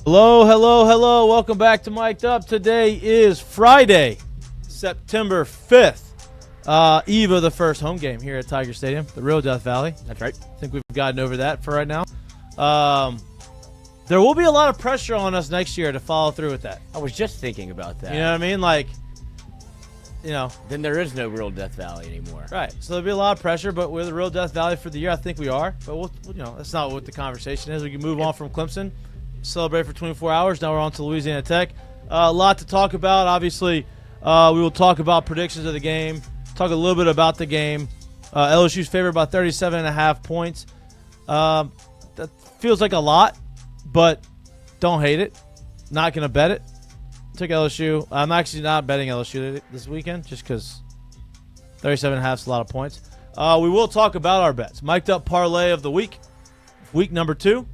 Hello, hello, hello. Welcome back to Mik'd Up. Today is Friday, September 5th, eve of the first home game here at Tiger Stadium, the real Death Valley. That's right. I think we've gotten over that for right now. There will be a lot of pressure on us next year to follow through with that. I was just thinking about that. You know what I mean? Like, Then there is no real Death Valley anymore. Right. So there'll be a lot of pressure, but we're the real Death Valley for the year. I think we are. But, that's not what the conversation is. We can move on from Clemson, celebrate for 24 hours. Now we're on to Louisiana Tech. A lot to talk about. Obviously, we will talk about predictions of the game, talk a little bit about the game. LSU's favored by 37.5 points. That feels like a lot, but don't hate it. Not going to bet it. Took LSU. I'm actually not betting LSU this weekend just because 37.5 is a lot of points. We will talk about our bets. Mik'd Up parlay of the week number 2.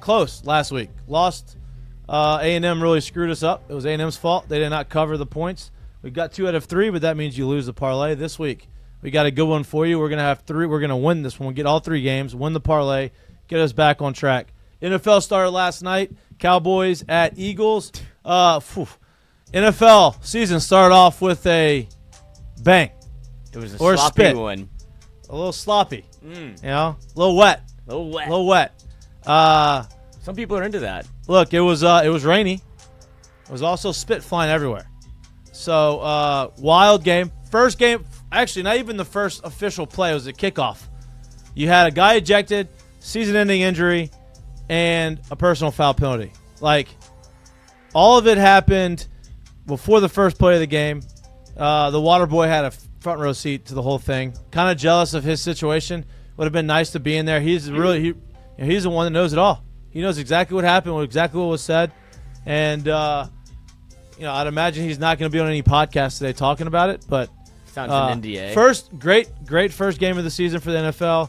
Close last week. Lost. A&M really screwed us up. It was A&M's fault. They did not cover the points. We got 2 out of 3, but that means you lose the parlay. This week, we got a good one for you. We're going to have 3. We're going to win this one. We'll get all 3 games, win the parlay, get us back on track. NFL started last night. Cowboys at Eagles. NFL season started off with a bang. It was a or sloppy spit. one. A little sloppy. A little wet. A little wet. A little wet. Some people are into that. Look, it was rainy. It was also spit flying everywhere. So, wild game. First game, actually, not even the first official play. It was a kickoff. You had a guy ejected, season-ending injury, and a personal foul penalty. Like, all of it happened before the first play of the game. The water boy had a front row seat to the whole thing. Kind of jealous of his situation. Would have been nice to be in there. He's the one that knows it all. He knows exactly what happened, exactly what was said. And, I'd imagine he's not going to be on any podcast today talking about it. But Sounds an NDA. First, great first game of the season for the NFL.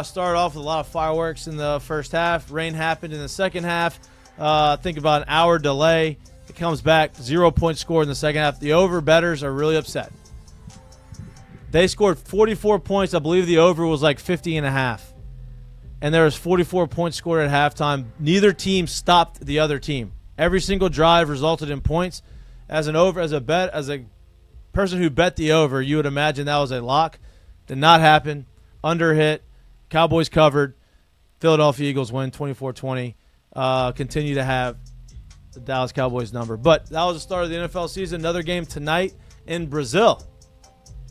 Started off with a lot of fireworks in the first half. Rain happened in the second half. Think about an hour delay. It comes back, 0-point score in the second half. The over bettors are really upset. They scored 44 points. I believe the over was like 50.5. And there was 44 points scored at halftime. Neither team stopped the other team. Every single drive resulted in points. As a person who bet the over, you would imagine that was a lock. Did not happen. Under hit. Cowboys covered. Philadelphia Eagles win 24-20. Continue to have the Dallas Cowboys number. But that was the start of the NFL season. Another game tonight in Brazil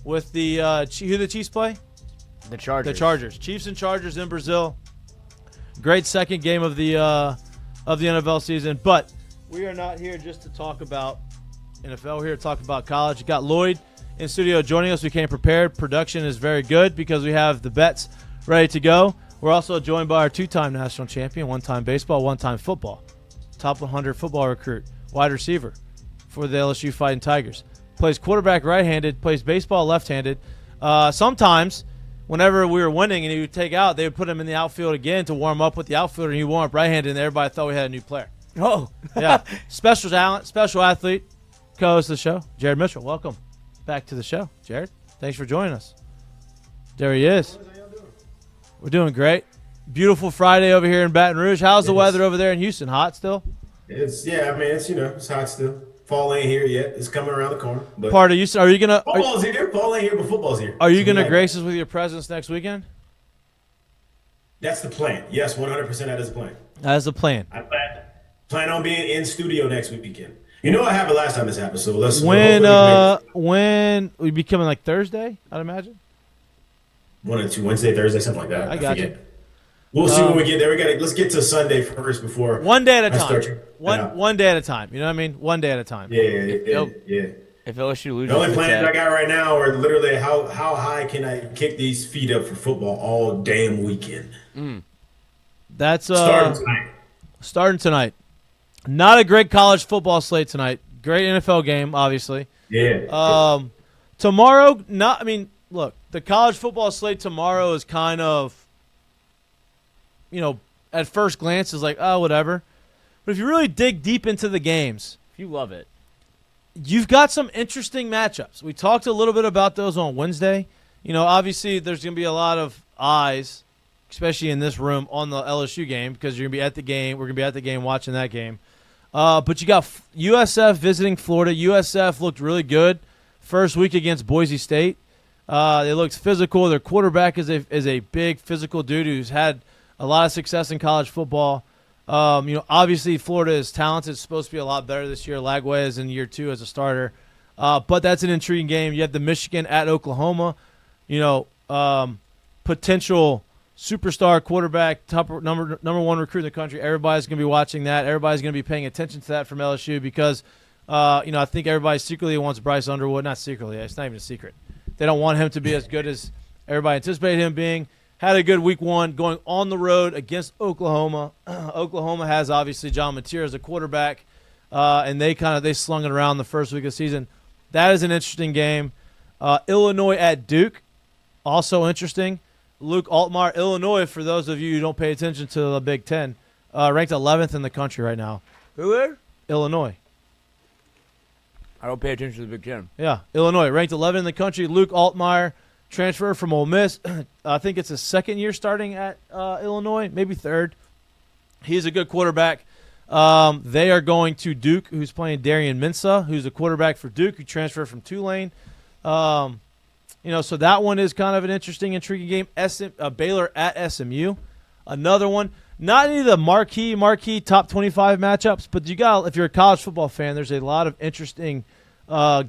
with the who the Chiefs play? The Chargers. The Chargers. Chiefs and Chargers in Brazil. Great second game of the NFL season. But we are not here just to talk about NFL. We're here to talk about college. You got Lloyd in studio joining us. We came prepared. Production is very good because we have the bets ready to go. We're also joined by our 2-time national champion, 1-time baseball, 1-time football, top 100 football recruit, wide receiver for the LSU Fighting Tigers. Plays quarterback right-handed, plays baseball left-handed. Sometimes, whenever we were winning and he would take out, they would put him in the outfield again to warm up with the outfielder, and he warmed up right-handed, and everybody thought we had a new player. Oh. Yeah. Special talent, special athlete, co-host of the show, Jared Mitchell. Welcome back to the show, Jared. Thanks for joining us. There he is. We're doing great. Beautiful Friday over here in Baton Rouge. How's the weather over there in Houston? Hot still? It's hot still. Fall ain't here yet. It's coming around the corner. But Part of Houston. Are you gonna? football's here. Fall ain't here, but football's here. Are you gonna grace us with your presence next weekend? That's the plan. Yes, 100%. That is the plan. That is the plan. I plan on being in studio next weekend. You know what happened last time this happened, so let's. When we be coming like Thursday, I'd imagine. 1 or 2 Wednesday, Thursday, something like that. I got you. We'll see when we get there. Let's get to Sunday first before. One day at a time. One day at a time. You know what I mean? One day at a time. Yeah. If LSU loses, The only plans I got right now are literally how high can I kick these feet up for football all damn weekend. That's Starting tonight. Not a great college football slate tonight. Great NFL game, obviously. Yeah. Tomorrow, look, the college football slate tomorrow is kind of, at first glance is like, oh, whatever. But if you really dig deep into the games, if you love it, you've got some interesting matchups. We talked a little bit about those on Wednesday. Obviously there's going to be a lot of eyes especially in this room, on the LSU game because you're going to be at the game. We're going to be at the game watching that game. But you got USF visiting Florida. USF looked really good first week against Boise State. They looked physical. Their quarterback is a big physical dude who's had a lot of success in college football. Obviously Florida is talented. It's supposed to be a lot better this year. Lagway is in year 2 as a starter. But that's an intriguing game. You have the Michigan at Oklahoma. Potential superstar quarterback, number one recruit in the country. Everybody's going to be watching that. Everybody's going to be paying attention to that from LSU because, I think everybody secretly wants Bryce Underwood. Not secretly. It's not even a secret. They don't want him to be as good as everybody anticipated him being. Had a good week 1 going on the road against Oklahoma. Oklahoma has obviously John Mateer as a quarterback, and they slung it around the first week of the season. That is an interesting game. Illinois at Duke, also interesting. Luke Altmaier, Illinois, for those of you who don't pay attention to the Big Ten, ranked 11th in the country right now. Who is? Illinois. I don't pay attention to the Big Ten. Yeah, Illinois, ranked 11th in the country. Luke Altmaier, transfer from Ole Miss. I think it's his second year starting at Illinois, maybe third. He's a good quarterback. They are going to Duke, who's playing Darian Mensah, who's a quarterback for Duke, who transferred from Tulane. So that one is kind of an interesting, intriguing game. Baylor at SMU, another one. Not any of the marquee top 25 matchups, but if you're a college football fan, there's a lot of interesting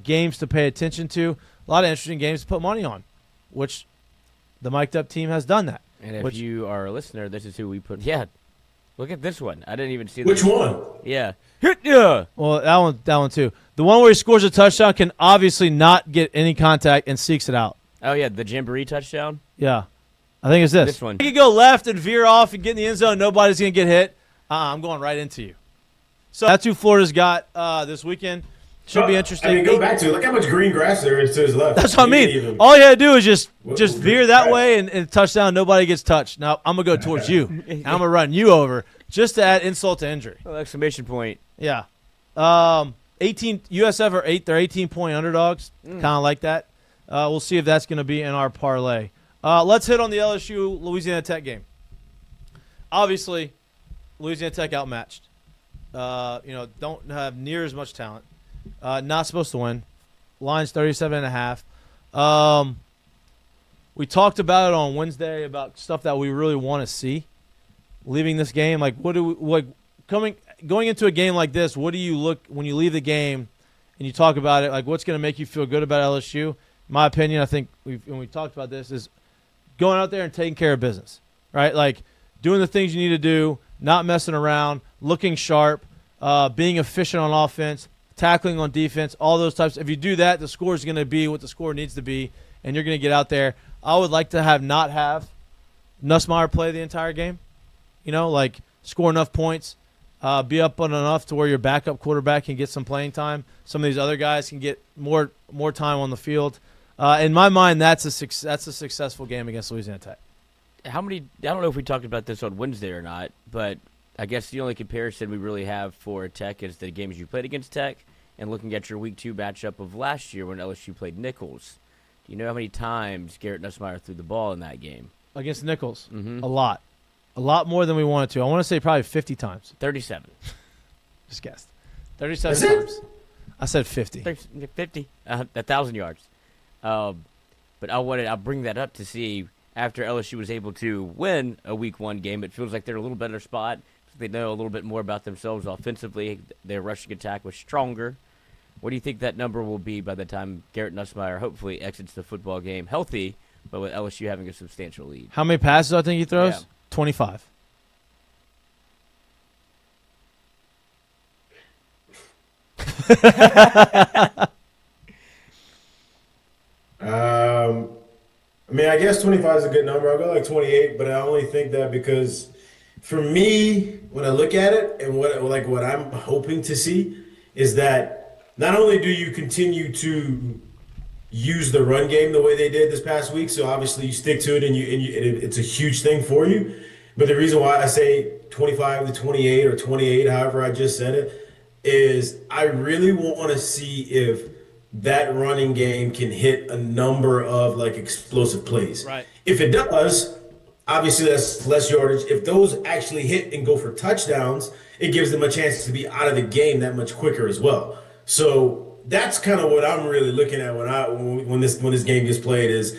games to pay attention to. A lot of interesting games to put money on, which the Mik'd Up team has done that. And if you are a listener, this is who we put. Yeah, look at this one. I didn't even see which one. Yeah, yeah. Well, that one too. The one where he scores a touchdown can obviously not get any contact and seeks it out. Oh yeah, the Jamboree touchdown. Yeah, I think it's this. This one. You can go left and veer off and get in the end zone. Nobody's gonna get hit. I'm going right into you. So that's who Florida's got this weekend. Should be interesting. Go back to look how much green grass there is to his left. That's what I mean. All you had to do is just veer that way and touchdown. Nobody gets touched. Now I'm gonna go towards you. I'm gonna run you over just to add insult to injury. Oh, exclamation point. Yeah. 18 USF are 8. They're 18-point underdogs. Kind of like that. We'll see if that's going to be in our parlay. Let's hit on the LSU Louisiana Tech game. Obviously, Louisiana Tech outmatched. Don't have near as much talent. Not supposed to win. Line's 37.5. We talked about it on Wednesday about stuff that we really want to see. Leaving this game, going into a game like this, what do you look when you leave the game and you talk about it? Like, what's going to make you feel good about LSU? In my opinion, I think when we talked about this, is going out there and taking care of business, right? Like doing the things you need to do, not messing around, looking sharp, being efficient on offense, tackling on defense, all those types. If you do that, the score is going to be what the score needs to be, and you're going to get out there. I would like to not have Nussmeier play the entire game, score enough points, be up on enough to where your backup quarterback can get some playing time. Some of these other guys can get more time on the field. In my mind, that's a successful game against Louisiana Tech. I don't know if we talked about this on Wednesday or not, but I guess the only comparison we really have for Tech is the games you played against Tech and looking at your Week 2 matchup of last year when LSU played Nichols. Do you know how many times Garrett Nussmeier threw the ball in that game? Against Nichols? Mm-hmm. A lot. A lot more than we wanted to. I want to say probably 50 times. 37. Just guessed. 37 times. I said 50. 50. 1,000 yards. But I'll bring that up to see after LSU was able to win a Week 1 game, it feels like they're in a little better spot. They know a little bit more about themselves offensively. Their rushing attack was stronger. What do you think that number will be by the time Garrett Nussmeier hopefully exits the football game healthy, but with LSU having a substantial lead? How many passes I think he throws? Yeah. 25. I guess 25 is a good number. I'll go like 28, but I only think that because for me, when I look at it and what I'm hoping to see is that not only do you continue to use the run game the way they did this past week, so obviously you stick to it and it's a huge thing for you. But the reason why I say 25 to 28 or 28, however I just said it, is I really want to see if that running game can hit a number of like explosive plays. Right. If it does, Obviously, that's less yardage. If those actually hit and go for touchdowns, it gives them a chance to be out of the game that much quicker as well. So that's kind of what I'm really looking at when this game gets played. Is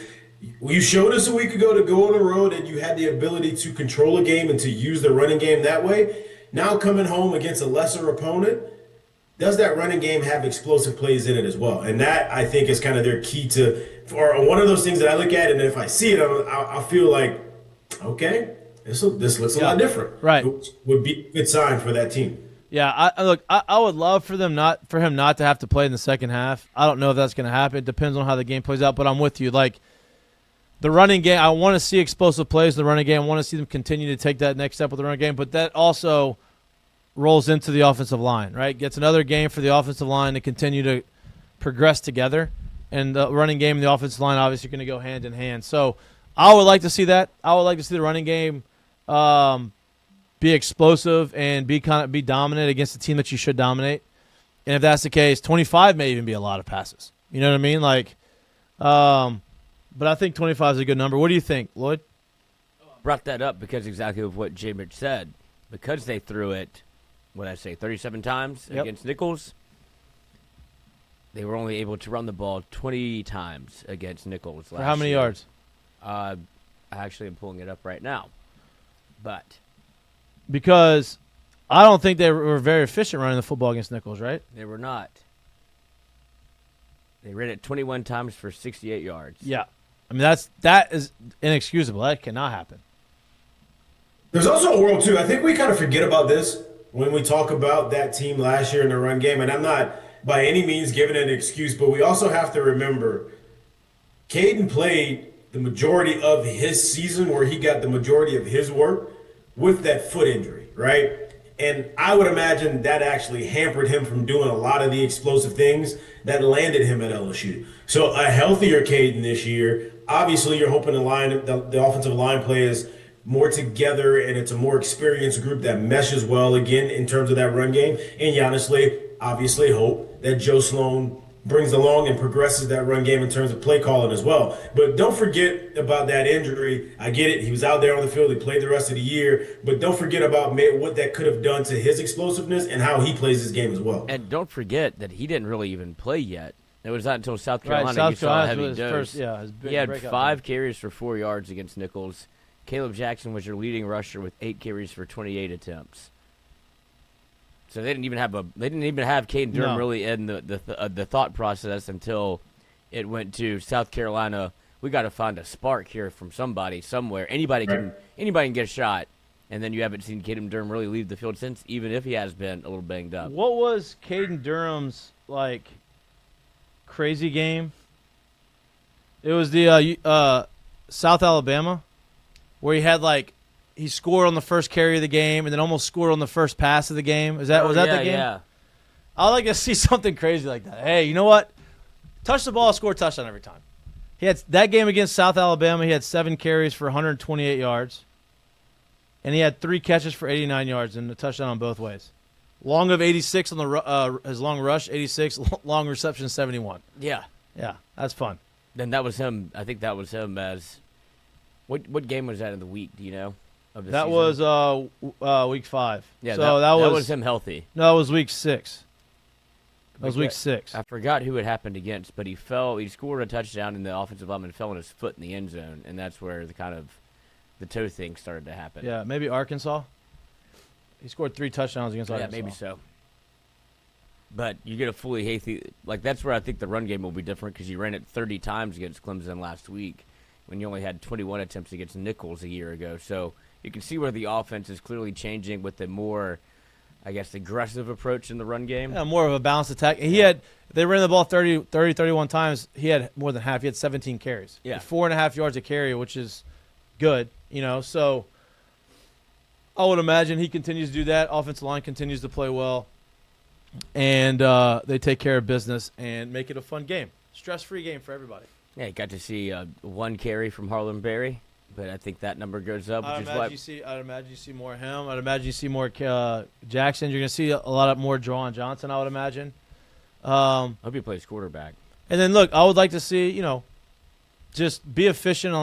you showed us a week ago to go on the road and you had the ability to control a game and to use the running game that way. Now coming home against a lesser opponent, does that running game have explosive plays in it as well? And that, I think, is kind of their key to, or one of those things that I look at, and if I see it, I feel like, okay, this looks a lot different. Right. Which would be a good sign for that team. Yeah, I would love for him not to have to play in the second half. I don't know if that's going to happen. It depends on how the game plays out, but I'm with you. Like, the running game, I want to see explosive plays in the running game. I want to see them continue to take that next step with the running game, but that also rolls into the offensive line, right? Gets another game for the offensive line to continue to progress together, and the running game and the offensive line obviously are going to go hand in hand. So I would like to see that. I would like to see the running game be explosive and be dominant against the team that you should dominate. And if that's the case, 25 may even be a lot of passes. You know what I mean? Like, but I think 25 is a good number. What do you think, Lloyd? Brought that up because exactly of what J. Mitch said. Because they threw it, 37 times against Nichols, they were only able to run the ball 20 times against Nichols last year. For how many yards? I actually am pulling it up right now. But because I don't think they were very efficient running the football against Nichols, right? they were not. They ran it 21 times for 68 yards. Yeah. I mean, that is inexcusable. That cannot happen. There's also a world, too. I think we kind of forget about this when we talk about that team last year in the run game. And I'm not by any means giving an excuse, but we also have to remember Caden played the majority of his season where he got the majority of his work with that foot injury, right? And I would imagine that actually hampered him from doing a lot of the explosive things that landed him at LSU. So a healthier Caden this year. Obviously, you're hoping the offensive line play is more together and it's a more experienced group that meshes well again in terms of that run game. And you obviously hope that Joe Sloan brings along and progresses that run game in terms of play calling as well. But don't forget about that injury. I get it. He was out there on the field. He played the rest of the year. But don't forget about what that could have done to his explosiveness and how he plays his game as well. And don't forget that he didn't really even play yet. It was not until South Carolina South saw a Carolina heavy was dose. his big He had breakout 5 game. carries for 4 yards against Nichols. Caleb Jackson was your leading rusher with 8 carries for 28 attempts. So they didn't even have Caden Durham really in the thought process until it went to South Carolina. We got to find a spark here from somebody somewhere. Anybody can get a shot, and then you haven't seen Caden Durham really leave the field since, even if he has been a little banged up. What was Caden Durham's crazy game? It was the South Alabama, where he had he scored on the first carry of the game and then almost scored on the first pass of the game. Was that the game? Yeah. I'd like to see something crazy like that. Hey, you know what? Touch the ball, score a touchdown every time. He had that game against South Alabama. He had 7 carries for 128 yards, and he had 3 catches for 89 yards and a touchdown on both ways. Long of 86 on the his long rush, 86, long reception 71. Yeah. Yeah, that's fun. Then that was him. I think that was him as what game was that in the week? Do you know? Of the That season? was week 5. Yeah, so that was him healthy. No, it was week 6. That was week 6. I forgot who it happened against, but he scored a touchdown, and the offensive lineman fell on his foot in the end zone, and that's where the toe thing started to happen. Yeah, maybe Arkansas. He scored 3 touchdowns against Arkansas. Yeah, maybe so. But you get a fully healthy that's where I think the run game will be different because you ran it 30 times against Clemson last week when you only had 21 attempts against Nichols a year ago. So you can see where the offense is clearly changing with the more, I guess, aggressive approach in the run game. Yeah, more of a balanced attack. They ran the ball 31 times. He had more than half. He had 17 carries. Yeah. 4.5 yards a carry, which is good, so I would imagine he continues to do that. Offensive line continues to play well, and they take care of business and make it a fun game. Stress-free game for everybody. Yeah, you got to see 1 carry from Harlan Berry, but I think that number goes up. I'd imagine you see more of him. I'd imagine you see more Jackson. You're going to see a lot more Juwan Johnson, I would imagine. Hope he plays quarterback. And then, look, I would like to see, just be efficient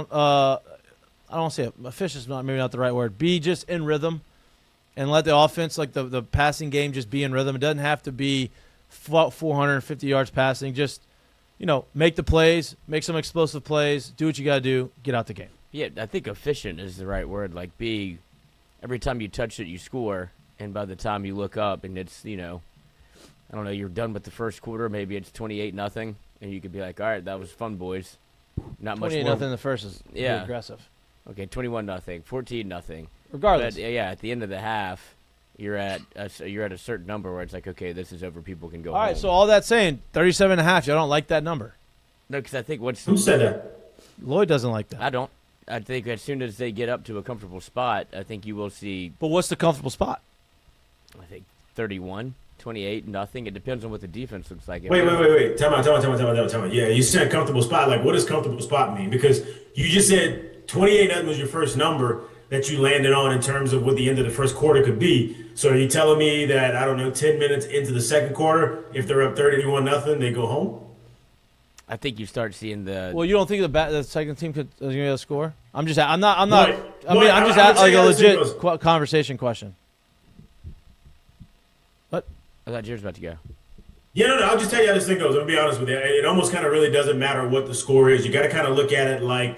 I don't want to say efficient is maybe not the right word. Be just in rhythm, and let the offense, like the passing game, just be in rhythm. It doesn't have to be 450 yards passing. Just make the plays, make some explosive plays, do what you got to do, get out the game. Yeah, I think efficient is the right word. Like, every time you touch it, you score, and by the time you look up and it's, I don't know, you're done with the first quarter, maybe it's 28-0, and you could be like, all right, that was fun, boys. Not much more. 28-0 in the first is pretty aggressive. Okay, 21-0, 14-0. Regardless. But, yeah, at the end of the half, you're at a certain number where it's like, okay, this is over, people can go home. All right, so all that saying, 37.5, y'all don't like that number. No, because I think Who said that? Lloyd doesn't like that. I don't. I think as soon as they get up to a comfortable spot, I think you will see. But what's the comfortable spot? I think 31, 28-0. It depends on what the defense looks like. Wait. Tell me. Yeah, you said comfortable spot. Like, what does comfortable spot mean? Because you just said 28-0 was your first number that you landed on in terms of what the end of the first quarter could be. So are you telling me that, I don't know, 10 minutes into the second quarter, if they're up 31-0, they go home? I think you start seeing the. Well, you don't think the second team is going to be able to score? I'm just asking a legit conversation question. What? I thought Jared's about to go. Yeah, no, I'll just tell you how this thing goes. I'm going to be honest with you. It almost kind of really doesn't matter what the score is. You got to kind of look at it like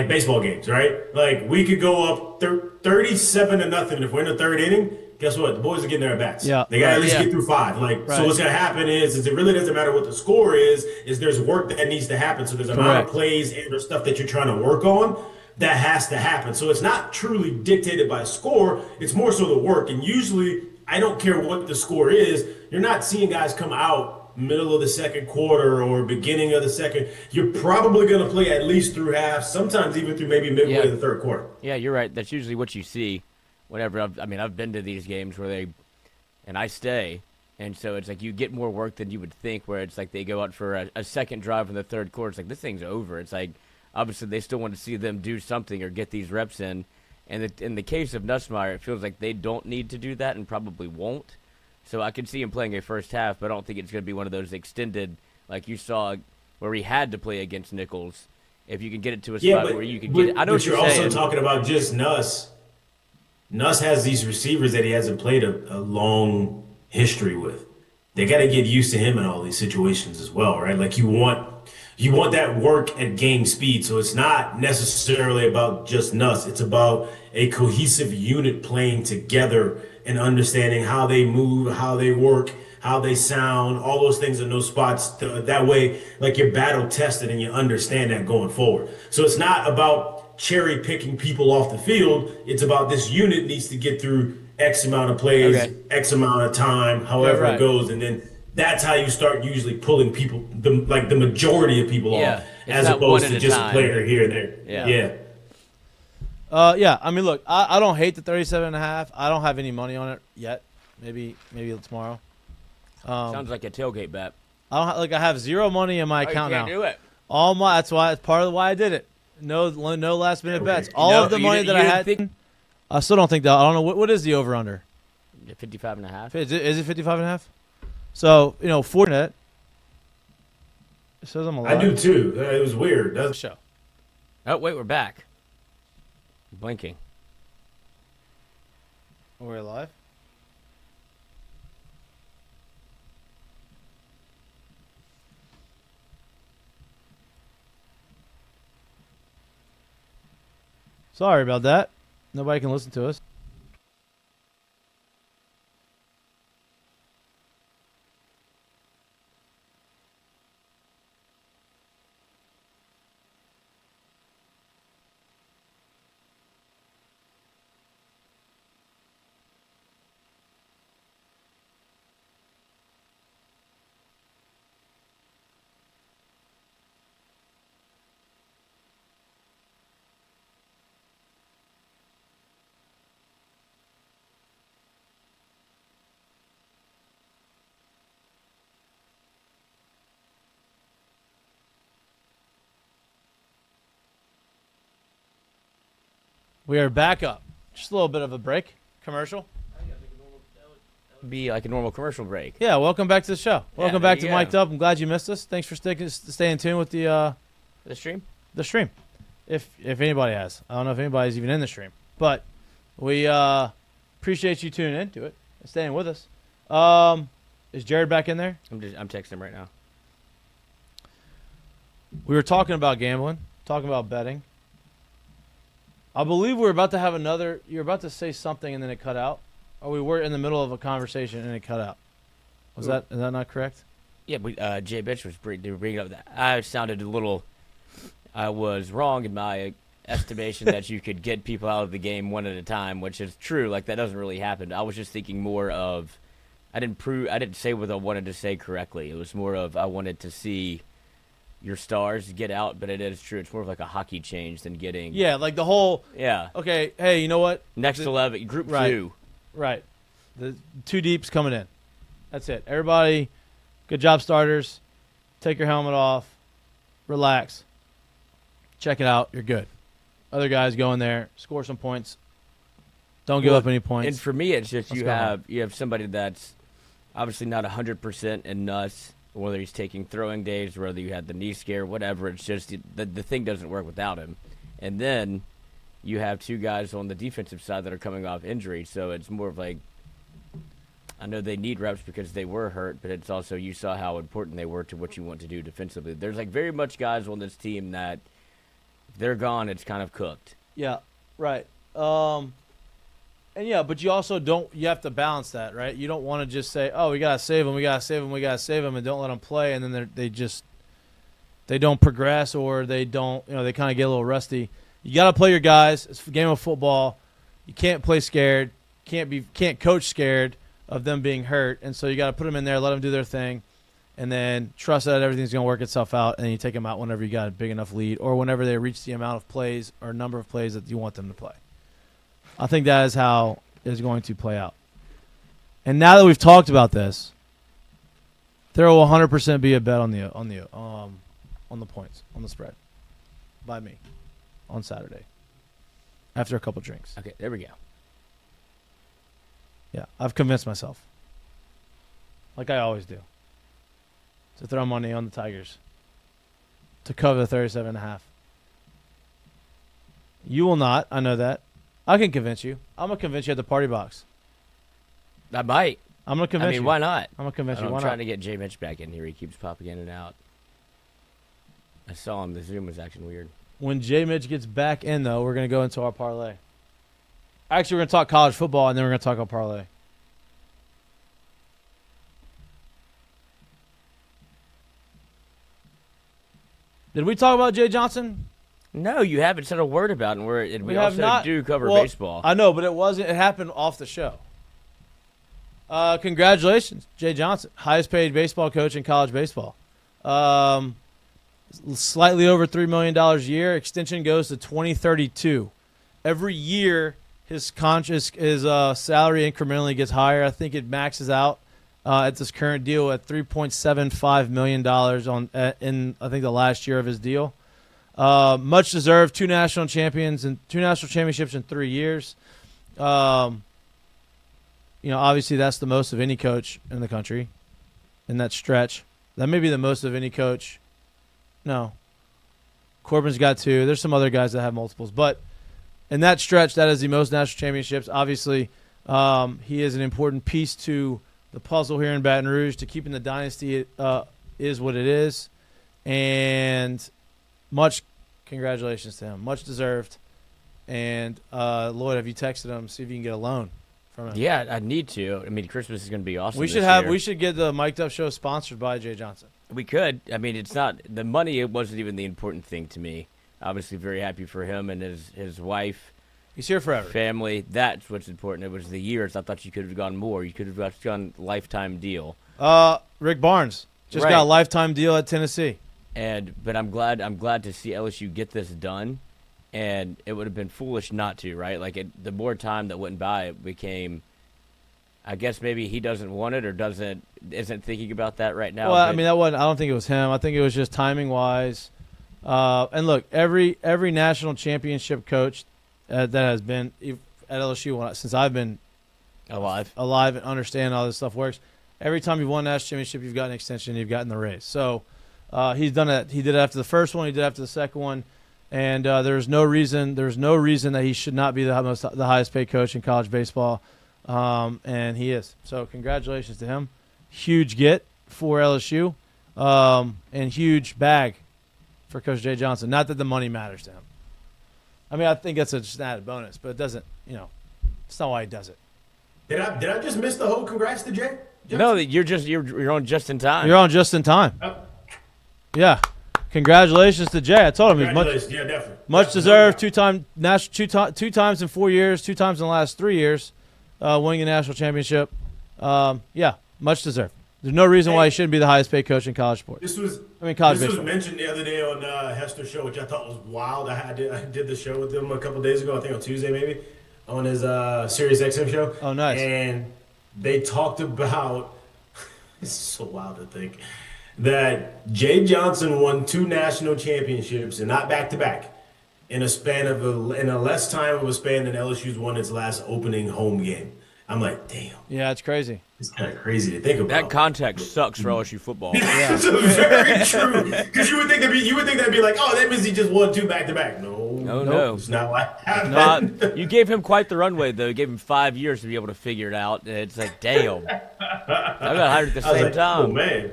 baseball games, right? Like, we could go up 37-0 if we're in the third inning. Guess what? The boys are getting their at-bats. Yeah. They got to at least get through 5. So what's going to happen is it really doesn't matter what the score is there's work that needs to happen. So there's a amount of plays and there's stuff that you're trying to work on that has to happen. So it's not truly dictated by score. It's more so the work. And usually, I don't care what the score is, you're not seeing guys come out middle of the second quarter or beginning of the second. You're probably going to play at least through half, sometimes even through maybe midway of the third quarter. Yeah, you're right. That's usually what you see. Whenever I've been to these games where I stay, and so it's like you get more work than you would think. Where it's like they go out for a second drive in the third quarter. It's like this thing's over. It's like obviously they still want to see them do something or get these reps in. And in the case of Nussmeier, it feels like they don't need to do that and probably won't. So I can see him playing a first half, but I don't think it's going to be one of those extended like you saw where he had to play against Nichols. If you can get it to a spot where you can get it, I know what you're saying. Also talking about just Nuss. Nuss has these receivers that he hasn't played a long history with. They got to get used to him in all these situations as well, right? Like you want that work at game speed. So it's not necessarily about just Nuss. It's about a cohesive unit playing together and understanding how they move, how they work, how they sound, all those things in those spots. That way, like you're battle tested and you understand that going forward. So it's not about cherry picking people off the field. It's about this unit needs to get through X amount of plays, X amount of time, however it goes, and then that's how you start usually pulling people, the majority of people off, as opposed to just a player here and there. I mean, look, I don't hate the 37.5. I don't have any money on it yet. Maybe tomorrow. Sounds like a tailgate bet. I have zero money in my account now. You can't do it. That's part of why I did it. No last minute bets. All of the money that I had. I still don't think that. I don't know what is the over under. 55.5. Is it 55.5? So 40 net. It says I'm alive. I do too. It was weird. That's show. Oh wait, we're back. Blinking. We're alive. Sorry about that. Nobody can listen to us. We are back up. Just a little bit of a break. Commercial. Be like a normal commercial break. Yeah, welcome back to the show. Welcome back to go. Mik'd Up. I'm glad you missed us. Thanks for staying tuned with the The stream. the stream. if anybody has. I don't know if anybody's even in the stream. But we appreciate you tuning into it and staying with us. Is Jared back in there? I'm texting him right now. We were talking about gambling, talking about betting. I believe we're about to have another. You're about to say something and then it cut out. Or we were in the middle of a conversation and it cut out. Is that not correct? Yeah, but Jay Bitch was bringing up that. I sounded a little. I was wrong in my estimation that you could get people out of the game one at a time, which is true. Like, that doesn't really happen. I was just thinking more of. I didn't say what I wanted to say correctly. It was more of I wanted to see your stars get out, but it is true. It's more of like a hockey change than getting. Yeah, like the whole. Yeah. Okay, hey, you know what? Next 11, group right, 2. Right. The 2 deeps coming in. That's it. Everybody, good job, starters. Take your helmet off. Relax. Check it out. You're good. Other guys go in there, score some points. Don't give up any points. And for me, it's just Let's you have somebody that's obviously not 100% and nuts, whether he's taking throwing days, whether you had the knee scare, whatever. It's just the thing doesn't work without him. And then you have 2 guys on the defensive side that are coming off injury, so it's more of like, I know they need reps because they were hurt, but it's also you saw how important they were to what you want to do defensively. There's like very much guys on this team that if they're gone, it's kind of cooked. Yeah, right. And yeah, but you also don't. You have to balance that, right? You don't want to just say, "Oh, we gotta save them, we gotta save them, we gotta save them," and don't let them play, and then they don't progress or they don't. They kind of get a little rusty. You gotta play your guys. It's a game of football. You can't play scared. Can't coach scared of them being hurt, and so you got to put them in there, let them do their thing, and then trust that everything's going to work itself out, and then you take them out whenever you got a big enough lead or whenever they reach the amount of plays or number of plays that you want them to play. I think that is how it's going to play out. And now that we've talked about this, there will 100% be a bet on the points, on the spread by me on Saturday after a couple drinks. Okay, there we go. Yeah, I've convinced myself, like I always do, to throw money on the Tigers to cover the 37.5. You will not. I know that. I can convince you. I'm going to convince you at the party box. I might. I'm going to convince you. Why not? I'm going to convince you. I'm Why trying not? to get Jay Mitch back in here. He keeps popping in and out. I saw him. The Zoom was acting weird. When Jay Mitch gets back in, though, we're going to go into our parlay. Actually, we're going to talk college football, and then we're going to talk about parlay. Did we talk about Jay Johnson? No, you haven't said a word about it. And we have also not. do cover Well, baseball. I know, but it wasn't. It happened off the show. Congratulations, Jay Johnson, highest paid baseball coach in college baseball. Slightly over $3 million a year. Extension goes to 2032. Every year, his salary incrementally gets higher. I think it maxes out at this current deal at $3.75 million in I think the last year of his deal. Much deserved. 2 national championships in 3 years. Obviously that's the most of any coach in the country in that stretch. That may be the most of any coach. No. Corbin's got 2. There's some other guys that have multiples. But in that stretch, that is the most national championships. Obviously, he is an important piece to the puzzle here in Baton Rouge to keeping the dynasty is what it is. And much congratulations to him. Much deserved. And, Lloyd, have you texted him, see if you can get a loan from him? Yeah, I need to. I mean, Christmas is going to be awesome. We should get the Mik'd Up Show sponsored by Jay Johnson. We could. I mean, it's not the money. It wasn't even the important thing to me. Obviously, very happy for him and his wife. He's here forever. Family. That's what's important. It was the years. I thought you could have gone more. You could have gone lifetime deal. Rick Barnes just Right. got a lifetime deal at Tennessee. But I'm glad to see LSU get this done. And it would have been foolish not to, right? Like the more time that went by, it became. I guess maybe he doesn't want it or isn't thinking about that right now. Well, I mean, I don't think it was him. I think it was just timing wise. And look, every national championship coach that has been at LSU since I've been alive and understand how this stuff works. Every time you've won a national championship, you've gotten an extension, you've gotten the raise. So he's done it. He did it after the first one. He did it after the second one. And there's no reason that he should not be the highest paid coach in college baseball, and he is. So congratulations to him. Huge get for LSU, and huge bag for Coach Jay Johnson. Not that the money matters to him. I mean, I think that's just an added bonus, but it doesn't. It's not why he does it. Did I just miss the whole congrats to Jay Johnson? No, you're on just in time. You're on just in time. Oh. Yeah. Congratulations to Jay. I told him he's Definitely. much deserved. Two times in 4 years, 2 times in the last 3 years, winning a national championship. Much deserved. There's no reason why he shouldn't be the highest paid coach in college sports. This was mentioned the other day on Hester's show, which I thought was wild. I did the show with him a couple days ago. I think on Tuesday maybe on his Sirius XM show. Oh, nice. And they talked about it's so wild to think that Jay Johnson won 2 national championships and not back to back in a span of in a less time of a span than LSU's won its last opening home game. I'm like, damn. Yeah, it's crazy. It's kind of crazy to think about. That context sucks for LSU football. Yeah. It's very true. Because you would think that'd be like, oh, that means he just won 2 back to back. No, it's not what happened. You gave him quite the runway, though. You gave him 5 years to be able to figure it out. It's like, damn. I got hired at the same time. Oh man.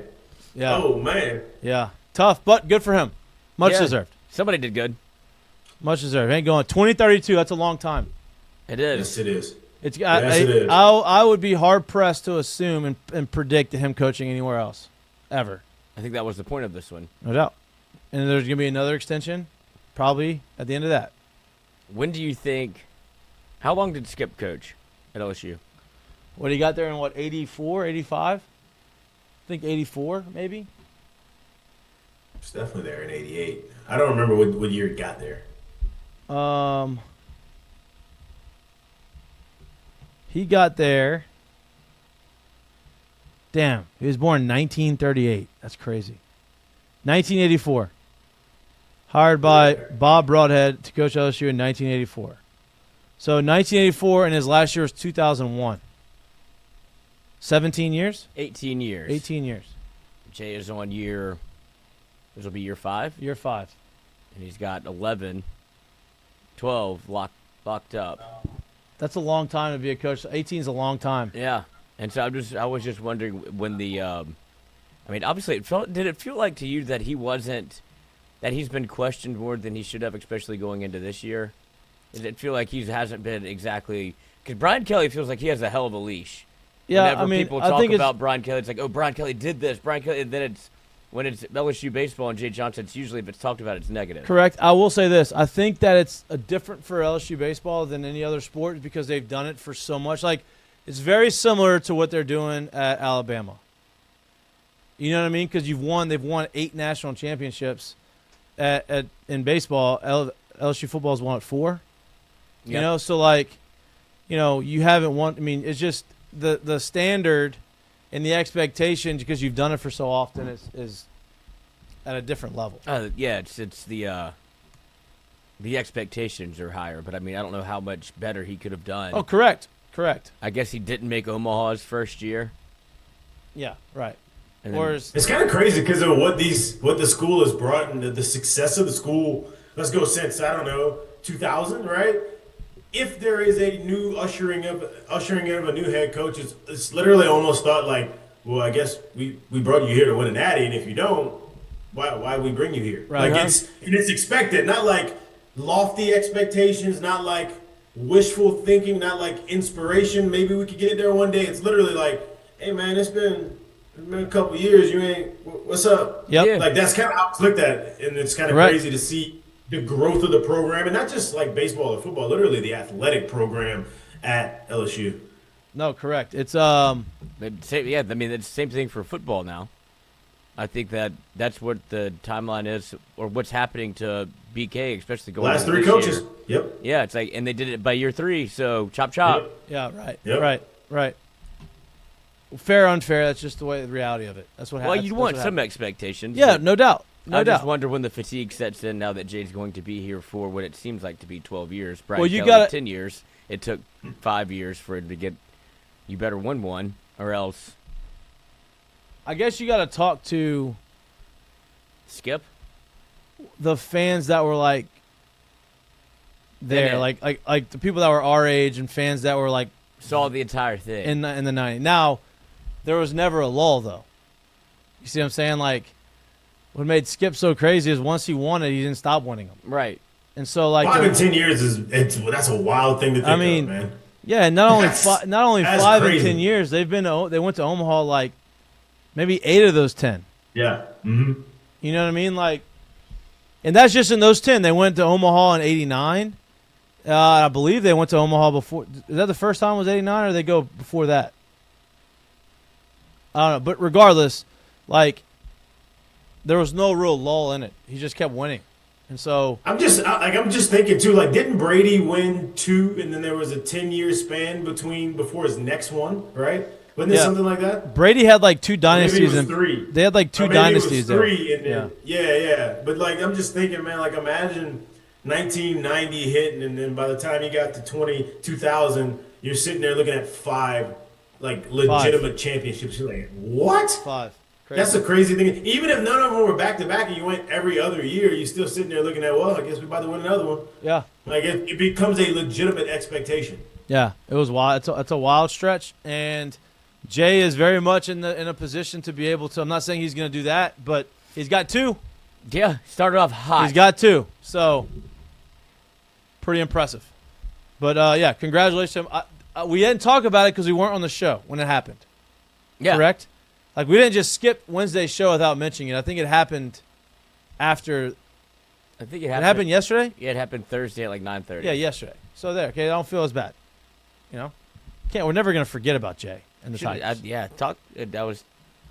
Yeah. Oh man. Yeah. Tough, but good for him. Much deserved. Somebody did good. Much deserved. Ain't going 2032. That's a long time. It is. Yes, it is. It is. I would be hard pressed to assume and predict him coaching anywhere else, ever. I think that was the point of this one. No doubt. And there's gonna be another extension, probably at the end of that. When do you think? How long did Skip coach at LSU? What he got there in 84, 85? I think 84, maybe. It's definitely there in '88. I don't remember what year it got there. He got there. Damn, he was born in 1938. That's crazy. 1984. Hired by Bob Broadhead to coach LSU in 1984. So 1984, and his last year was 2001. 17 years? 18 years. 18 years. Jay is on year. This will be year 5. Year 5. And he's got 11, 12 locked up. That's a long time to be a coach. 18 is a long time. Yeah, and so I was just wondering when the. I mean, obviously, did it feel like to you that he's been questioned more than he should have, especially going into this year? Did it feel like he hasn't been exactly? Because Brian Kelly feels like he has a hell of a leash. Yeah, Whenever I mean, people I talk think about Brian Kelly, it's like, oh, Brian Kelly did this. Brian Kelly, and then when it's LSU baseball and Jay Johnson, it's usually if it's talked about, it's negative. Correct. I will say this. I think that it's different for LSU baseball than any other sport because they've done it for so much. Like, it's very similar to what they're doing at Alabama. You know what I mean? Because they've won 8 national championships in baseball. LSU football's won 4. Yep. You know, so like, you haven't won. I mean, it's just the standard and the expectations because you've done it for so often is at a different level. Yeah, it's the expectations are higher, but I mean, I don't know how much better he could have done. Oh, correct. I guess he didn't make Omaha's first year. Yeah, right. It's kind of crazy because of what the school has brought and the success of the school. Let's go since 2000, right? If there is a new ushering in of a new head coach, it's literally almost thought like, well, I guess we brought you here to win a natty, and if you don't, why we bring you here? Right. Like it's expected, not like lofty expectations, not like wishful thinking, not like inspiration. Maybe we could get there one day. It's literally like, hey man, it's been a couple of years. You ain't what's up? Yep. Yeah. Like that's kind of how it's looked at, and it's kind of crazy to see the growth of the program, and not just like baseball or football, literally the athletic program at LSU. No, correct. It's I mean, it's the same thing for football now. I think that's what the timeline is, or what's happening to BK, especially going last into 3 this coaches. year. Yep. Yeah, it's like, and they did it by year 3, so chop chop. Yep. Yeah, right. Yep. Right. Fair, unfair. That's just the reality of it. That's what happens. Well, you want some expectations. Yeah, but no doubt. I just wonder when the fatigue sets in now that Jay's going to be here for what it seems like to be 12 years. Brian Kelly, 10 years. It took 5 years for him to get. You better win one, or else. I guess you got to talk to Skip. the fans that were like there, like the people that were our age and fans that were like saw the entire thing in the 90s. Now, there was never a lull though. You see what I'm saying? Like, what made Skip so crazy is once he won it, he didn't stop winning them. Right. And so, like, 5 and 10 years that's a wild thing to think of, man. Yeah, and not only 5 and crazy. 10 years, they went to Omaha like maybe 8 of those 10. Yeah. Mm-hmm. You know what I mean? Like, and that's just in those 10. They went to Omaha in '89. I believe they went to Omaha before. Is that the first time it was '89, or did they go before that? I don't know. But regardless, like, there was no real lull in it. He just kept winning. And so I'm just thinking too, like, didn't Brady win 2 and then there was a 10-year span before his next one, right? Wasn't it something like that? Brady had like 2 dynasties. Maybe it was 3. They had like 2 dynasties there. 3 there. and then, yeah. But like, I'm just thinking, man, like, imagine 1990 hitting, and then by the time you got to 2000, you're sitting there looking at 5 like legitimate championships. You're like, what? 5. Crazy. That's a crazy thing. Even if none of them were back to back and you went every other year, you're still sitting there looking at, well, I guess we're about to win another one. Yeah. Like, it becomes a legitimate expectation. Yeah, it was wild. It's a wild stretch, and Jay is very much in a position to be able to. I'm not saying he's going to do that, but he's got 2. Yeah, started off hot. He's got 2, so pretty impressive. But yeah, congratulations. We didn't talk about it because we weren't on the show when it happened. Yeah. Correct? Like, we didn't just skip Wednesday's show without mentioning it. I think it happened after. I think It happened yesterday? Yeah, it happened Thursday at like 9:30. Yeah, yesterday. So there, okay, I don't feel as bad. You know? We're never going to forget about Jay and the Tigers. I was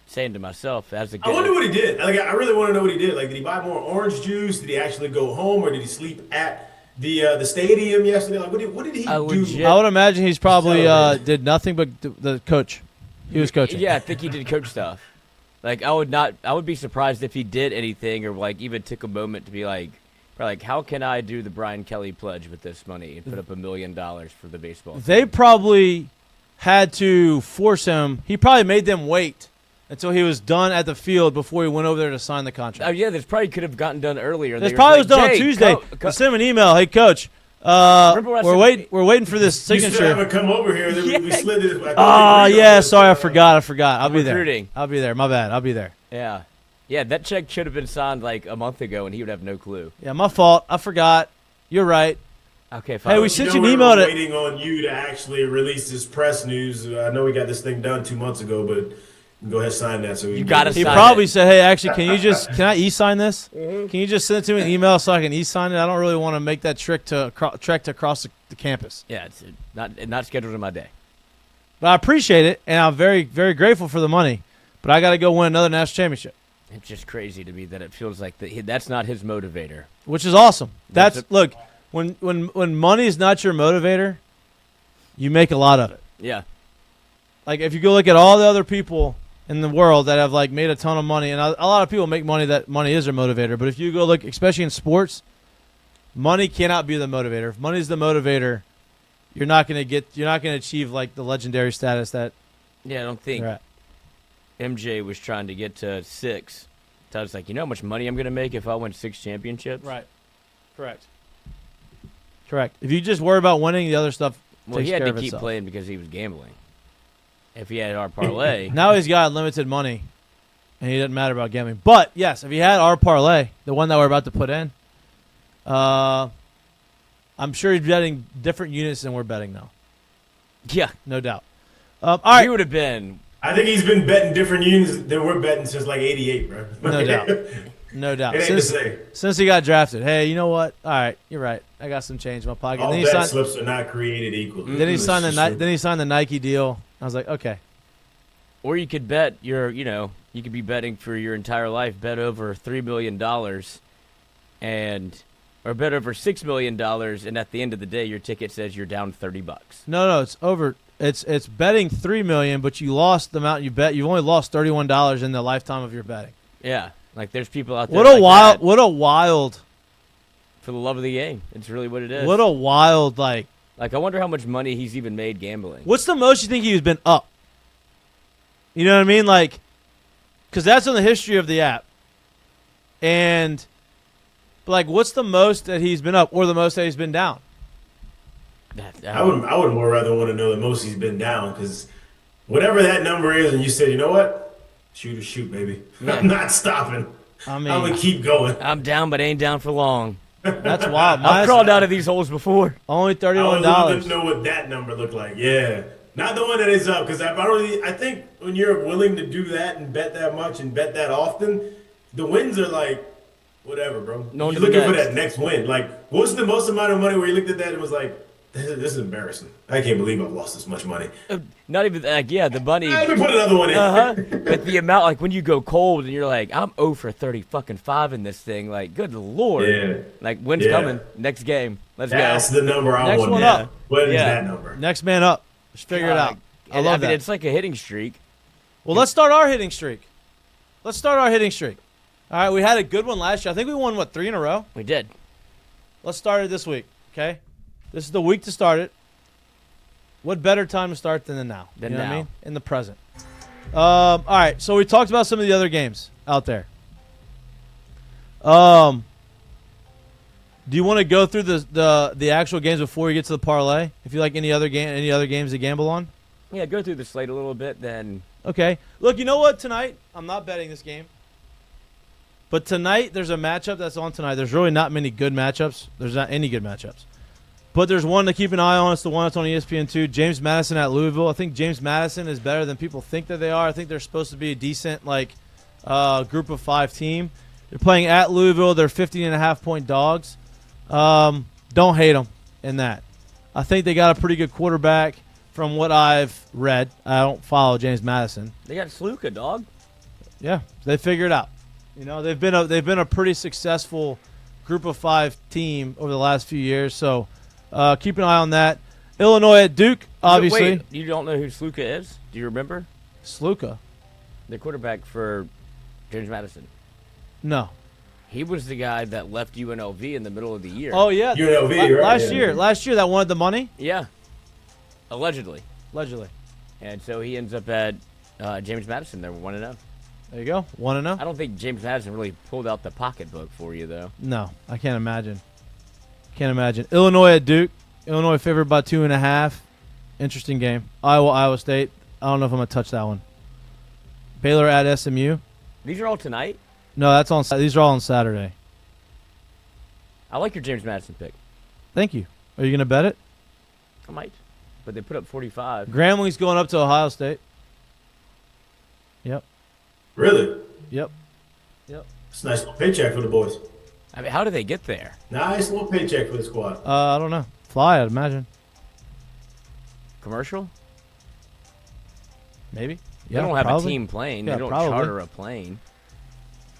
saying to myself as a I wonder what he did. Like, I really want to know what he did. Like, did he buy more orange juice? Did he actually go home, or did he sleep at the stadium yesterday? Like, what did he do? I would imagine he's probably did nothing but the coach. He was coaching. Yeah, I think he did coach stuff. Like, I would be surprised if he did anything, or like even took a moment to be like, how can I do the Brian Kelly pledge with this money and put up $1 million for the baseball team? They probably had to force him. He probably made them wait until he was done at the field before he went over there to sign the contract. Oh yeah, this probably could have gotten done earlier. This probably was done on Tuesday. Send him an email. Hey, coach. We're waiting for this signature. You still haven't come over here. We slid it. Oh, yeah. Sorry, I forgot. I'll be there. Recruiting. I'll be there. My bad. I'll be there. Yeah. Yeah, that check should have been signed like a month ago, and he would have no clue. Yeah, my fault. I forgot. You're right. Okay, fine. Hey, we sent you an email. We're waiting on you to actually release this press news. I know we got this thing done 2 months ago, but go ahead and sign that. So you got to sign it. He probably said, hey, actually, can I e-sign this? Mm-hmm. Can you just send it to me an email so I can e-sign it? I don't really want to make that trek to across the campus. Yeah, it's not scheduled in my day. But I appreciate it, and I'm very, very grateful for the money. But I got to go win another national championship. It's just crazy to me that it feels like that's not his motivator. Which is awesome. Look, when money is not your motivator, you make a lot of it. Yeah. Like, if you go look at all the other people in the world that have like made a ton of money, and a lot of people make money that money is their motivator, but if you go look, especially in sports, money cannot be the motivator. If money is the motivator, you're not going to achieve like the legendary status that. Yeah, I don't think MJ was trying to get to 6. So I was like, you know how much money I'm going to make if I win 6 championships? Right. Correct. If you just worry about winning, the other stuff takes he had care to of keep itself. playing because he was gambling. If he had our parlay. Now he's got limited money, and he doesn't matter about gambling. But, yes, if he had our parlay, the one that we're about to put in, I'm sure he's betting different units than we're betting now. Yeah. No doubt. All right. He would have been. I think he's been betting different units than we're betting since like '88, bro. No doubt. No doubt. It ain't the same. Since he got drafted. Hey, you know what? All right, you're right. I got some change in my pocket. All then bet slips are not created equal. Then he signed the Nike deal. I was like, okay. Or you could bet you could be betting for your entire life, bet over $3 million or bet over $6 million, and at the end of the day your ticket says you're down $30. No, it's over. It's betting $3 million, but you lost the amount you bet. You've only lost $31 in the lifetime of your betting. Yeah. Like there's people out there. What a wild. For the love of the game. It's really what it is. What a wild Like I wonder how much money he's even made gambling. What's the most you think he's been up? You know what I mean? Like, because that's on the history of the app. And, like, what's the most that he's been up or the most that he's been down? I would more rather want to know the most he's been down because whatever that number is, and you said, you know what, shoot or shoot, baby. Yeah. I'm not stopping. I I'm mean, gonna keep going. I'm down, but ain't down for long. that's wild. I've crawled out of these holes before. Only I $31. would love to know what that number looked like. Yeah, not the one that is up because I think when you're willing to do that and bet that much and bet that often, the wins are like whatever, bro. No, You're looking for that next win. Like, what's the most amount of money where you looked at that and was like, this is embarrassing. I can't believe I've lost this much money. Not even the money. Let me put another one in. But the amount, like when you go cold and you're like, I'm 0 for 30 fucking 5 in this thing. Like, good lord. Yeah. Like, when's Yeah. coming? Next game. Let's That's go. the number I Next want. one Yeah. up. What is Yeah. that number? Next man up. Just figure it out. I love that. It's like a hitting streak. Well, let's start our hitting streak. All right, we had a good one last year. I think we won, 3 in a row? We did. Let's start it this week, okay? This is the week to start it. What better time to start than now? Than you know now. what I mean? In the present. All right, so we talked about some of the other games out there. Do you want to go through the actual games before we get to the parlay? If you like any other games to gamble on? Yeah, go through the slate a little bit, then. Okay. Look, you know what? Tonight, I'm not betting this game. But tonight, there's a matchup that's on tonight. There's really not many good matchups. There's not any good matchups. But there's one to keep an eye on. It's the one that's on ESPN2. James Madison at Louisville. I think James Madison is better than people think that they are. I think they're supposed to be a decent, group of 5 team. They're playing at Louisville. They're 15.5-point dogs. Don't hate them in that. I think they got a pretty good quarterback from what I've read. I don't follow James Madison. They got Sluka, dog. Yeah, they figured it out. You know, they've been a pretty successful group of 5 team over the last few years. So keep an eye on that. Illinois at Duke, obviously. Wait, you don't know who Sluka is? Do you remember? Sluka? The quarterback for James Madison. No. He was the guy that left UNLV in the middle of the year. Oh yeah, UNLV, right? Last year that wanted the money. Yeah. Allegedly. And so he ends up at James Madison. They're 1-0. There you go, 1-0. I don't think James Madison really pulled out the pocketbook for you, though. No, I can't imagine. Illinois at Duke. Illinois favored by 2.5. Interesting game. Iowa State. I don't know if I'm gonna touch that one. Baylor at SMU. These are all tonight. No, that's on. These are all on Saturday. I like your James Madison pick. Thank you. Are you gonna bet it? I might. But they put up 45. Grambling going up to Ohio State. Yep. Really? Yep. It's a nice little paycheck for the boys. I mean, how do they get there? Nice little paycheck for the squad. I don't know. Fly, I'd imagine. Commercial? Maybe. They don't have a team plane. Yeah, They don't probably. charter a plane.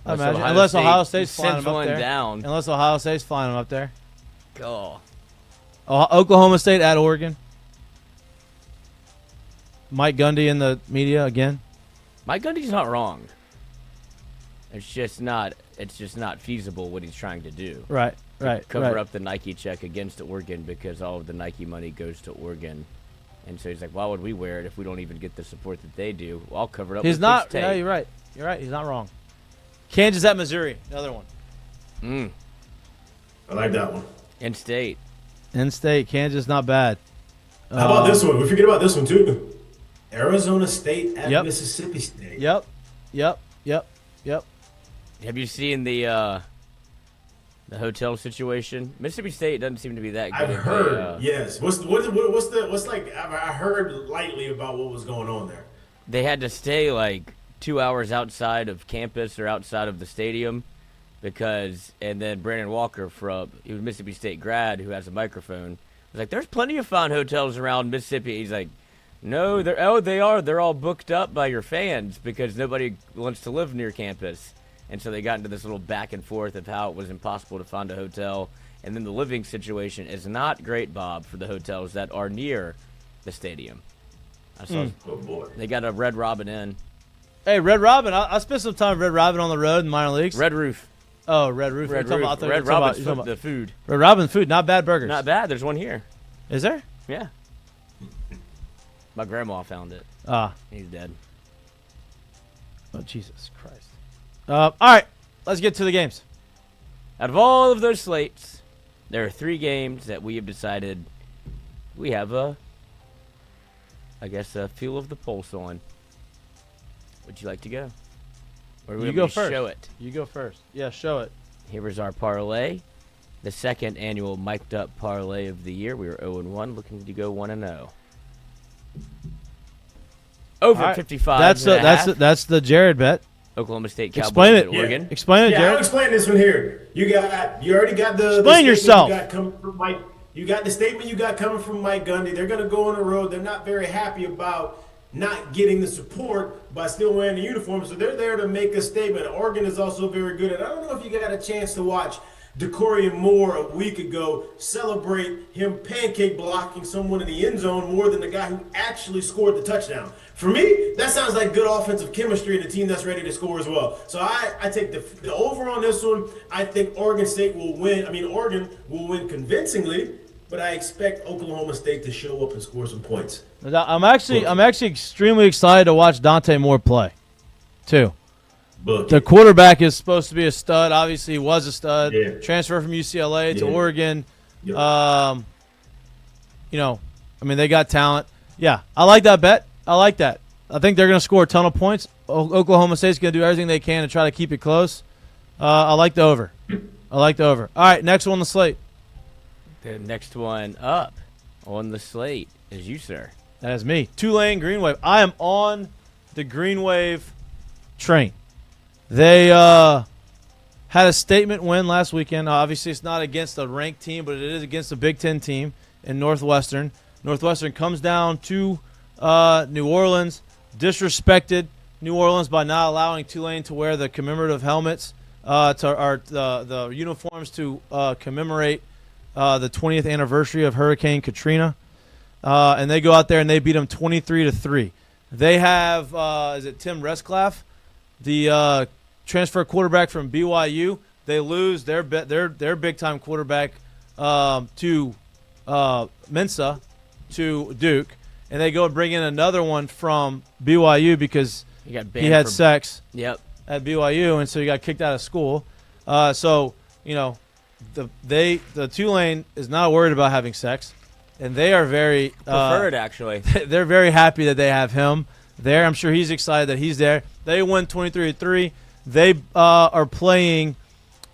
I imagine. Unless Ohio State's flying sends them up one there. down. Unless Ohio State's flying them up there. Oh. Oklahoma State at Oregon. Mike Gundy in the media again. Mike Gundy's not wrong. It's just not feasible what he's trying to do. Right. Cover up the Nike check against Oregon because all of the Nike money goes to Oregon. And so he's like, why would we wear it if we don't even get the support that they do? Well, I'll cover it up He's with not. this tape. Yeah, you're right. He's not wrong. Kansas at Missouri. Another one. I like that one. In-state. In-state. Kansas, not bad. How about this one? We forget about this one, too. Arizona State at Mississippi State. Yep. Have you seen the hotel situation? Mississippi State doesn't seem to be that good. I've heard, yes. What's like? I heard lightly about what was going on there. They had to stay like 2 hours outside of campus or outside of the stadium and then Brandon Walker he was a Mississippi State grad who has a microphone, was like, there's plenty of fine hotels around Mississippi. He's like, no, they are. They're all booked up by your fans because nobody wants to live near campus. And so they got into this little back and forth of how it was impossible to find a hotel. And then the living situation is not great, Bob, for the hotels that are near the stadium. I saw Oh, boy. They got a Red Robin Inn. Hey, Red Robin. I spent some time with Red Robin on the road in minor leagues. Red Roof. Oh, Red Roof. Red You're Roof. talking about- Red Robin's the food. Red Robin food. Not bad burgers. Not bad. There's one here. Is there? Yeah. My grandma found it. He's dead. Oh, Jesus Christ. All right. Let's get to the games. Out of all of those slates, there are 3 games that we have decided we have I guess, a feel of the pulse on. Would you like to go? Or You go first. Show it. You go first. Yeah, show it. Here is our parlay. The second annual Mik'd Up parlay of the year. We were 0-1, looking to go 1-0. Over All right. 55. That's the Jared bet. Oklahoma State Cowboys Explain at it. Oregon. Explain it, Yeah, I'll Jared. explain this one here. You already got the Explain the yourself. You got coming from Mike. You got the statement you got coming from Mike Gundy. They're going to go on the road. They're not very happy about not getting the support by still wearing the uniform. So they're there to make a statement. Oregon is also very good. And I don't know if you got a chance to watch DeCorian Moore a week ago celebrate him pancake blocking someone in the end zone more than the guy who actually scored the touchdown. For me, that sounds like good offensive chemistry and a team that's ready to score as well. So I take the over on this one. I think Oregon State will win. Oregon will win convincingly, but I expect Oklahoma State to show up and score some points. I'm actually extremely excited to watch Dante Moore play, too. The quarterback is supposed to be a stud. Obviously, he was a stud. Yeah. Transfer from UCLA to Oregon. Yep. They got talent. Yeah, I like that bet. I like that. I think they're going to score a ton of points. Oklahoma State's going to do everything they can to try to keep it close. I like the over. All right, next one on the slate. The next one up on the slate is you, sir. That is me. Tulane Green Wave. I am on the Green Wave train. They had a statement win last weekend. Obviously, it's not against a ranked team, but it is against a Big Ten team in Northwestern. Northwestern comes down to New Orleans, disrespected New Orleans by not allowing Tulane to wear the commemorative helmets, the uniforms to commemorate the 20th anniversary of Hurricane Katrina. And they go out there and they beat them 23-3. They have is it Tim Resclaff, the transfer quarterback from BYU. They lose their big time quarterback to Mensa to Duke, and they go and bring in another one from BYU because he had sex at BYU, and so he got kicked out of school. The Tulane is not worried about having sex, and they are very preferred actually. They're very happy that they have him there. I'm sure he's excited that he's there. They win 23-3. They are playing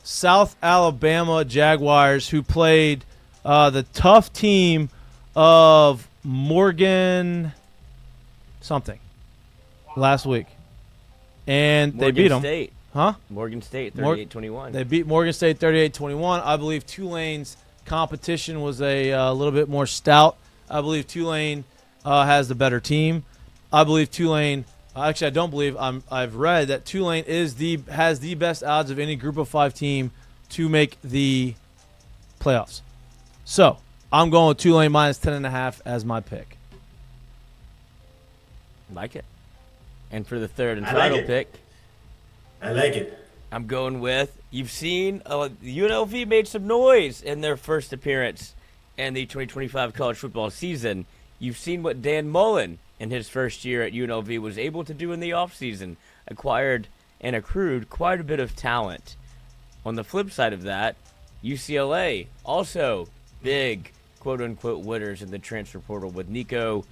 South Alabama Jaguars, who played the tough team of Morgan something last week. And they beat them. State. Huh? Morgan State, 38-21. They beat Morgan State 38-21. I believe Tulane's competition was a little bit more stout. I believe Tulane has the better team. I believe Tulane actually, I don't believe. I've read that Tulane has the best odds of any Group of 5 team to make the playoffs. So I'm going with Tulane minus 10.5 as my pick. Like it. And for the third and final pick, I like it. I'm going with, you've seen UNLV made some noise in their first appearance in the 2025 college football season. You've seen what Dan Mullen in his first year at UNLV was able to do in the offseason, acquired and accrued quite a bit of talent. On the flip side of that, UCLA, also big quote-unquote winners in the transfer portal with Nico